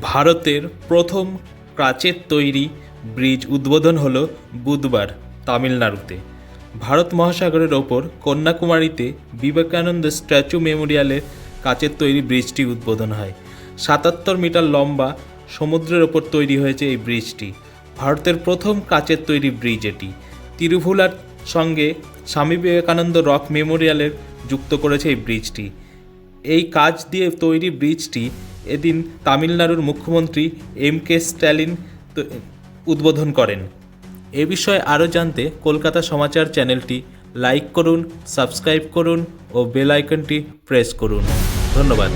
ভারতের প্রথম কাচের তৈরি ব্রিজ উদ্বোধন হলো বুধবার তামিলনাড়ুতে। ভারত মহাসাগরের ওপর কন্যাকুমারীতে বিবেকানন্দ স্ট্যাচু মেমোরিয়ালের কাচের তৈরি ব্রিজটি উদ্বোধন হয়। ৭৭ মিটার লম্বা সমুদ্রের ওপর তৈরি হয়েছে এই ব্রিজটি। ভারতের প্রথম কাচের তৈরি ব্রিজ এটি। তিরুভুলার সঙ্গে স্বামী বিবেকানন্দ রক মেমোরিয়ালের যুক্ত করেছে এই ব্রিজটি। এই কাজ দিয়ে তৈরি ব্রিজটি এদিন তামিলনাড়ুর মুখ্যমন্ত্রী এম.কে. স্ট্যালিন উদ্বোধন করেন। এ বিষয়ে আরও জানতে কলকাতা সমাচার চ্যানেলটি লাইক করুন, সাবস্ক্রাইব করুন ও বেল আইকনটি প্রেস করুন। ধন্যবাদ।